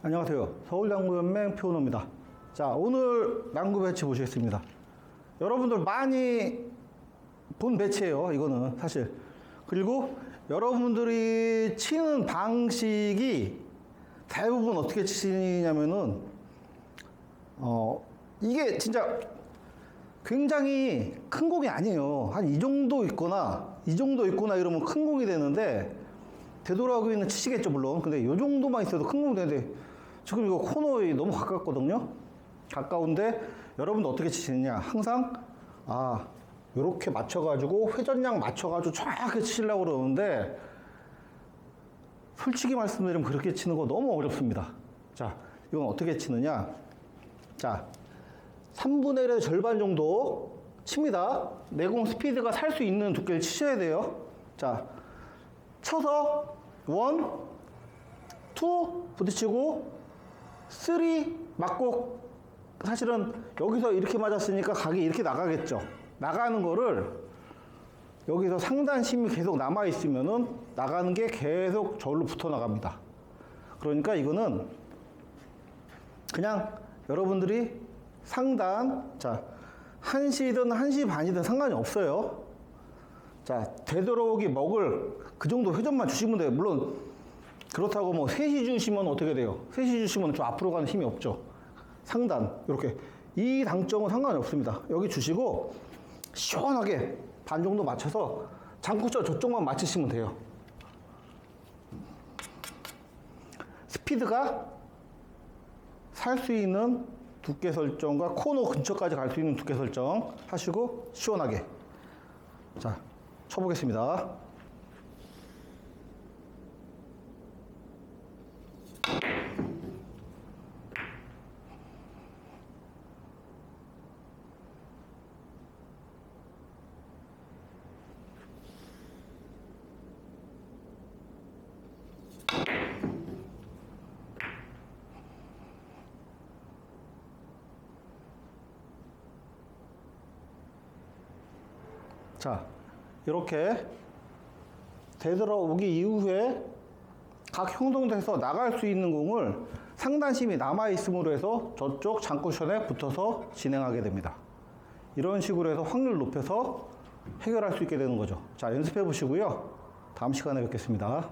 안녕하세요. 서울야구연맹 표현호입니다. 자, 오늘 야구 배치 보시겠습니다. 여러분들 많이 본 배치예요, 이거는 사실. 그리고 여러분들이 치는 방식이 대부분 어떻게 치냐면은 이게 진짜 굉장히 큰 공이 아니에요. 한 이 정도 있거나 이러면 큰 공이 되는데, 되돌아가기는 치시겠죠, 물론. 근데 이 정도만 있어도 큰 공이 되는데, 지금 이거 코너에 너무 가깝거든요. 가까운데 여러분들 어떻게 치시느냐, 항상 요렇게 맞춰가지고 회전량 맞춰가지고 정확하게 치시려고 그러는데, 솔직히 말씀드리면 그렇게 치는 거 너무 어렵습니다. 자, 이건 어떻게 치느냐. 자, 3분의 1의 절반 정도 칩니다. 내공 스피드가 살 수 있는 두께를 치셔야 돼요. 자, 쳐서 1, 2 부딪히고 3 맞고, 사실은 여기서 이렇게 맞았으니까 각이 이렇게 나가겠죠. 나가는 거를 여기서 상단심이 계속 남아 있으면은 나가는 게 계속 저울로 붙어 나갑니다. 그러니까 이거는 그냥 여러분들이 상단, 자, 1시든 1시 반이든 상관이 없어요. 자, 되도록이 먹을 그 정도 회전만 주시면 돼요. 물론 그렇다고 뭐 3시 주시면 어떻게 돼요? 3시 주시면 좀 앞으로 가는 힘이 없죠. 상단, 이렇게. 이 당점은 상관이 없습니다. 여기 주시고 시원하게 반 정도 맞춰서 장구쳐 저쪽만 맞추시면 돼요. 스피드가 살 수 있는 두께 설정과 코너 근처까지 갈 수 있는 두께 설정 하시고 시원하게. 자, 쳐보겠습니다. 자, 이렇게 되돌아오기 이후에 각 형성돼서 나갈 수 있는 공을 상단심이 남아있음으로 해서 저쪽 장쿠션에 붙어서 진행하게 됩니다. 이런 식으로 해서 확률을 높여서 해결할 수 있게 되는 거죠. 자, 연습해 보시고요. 다음 시간에 뵙겠습니다.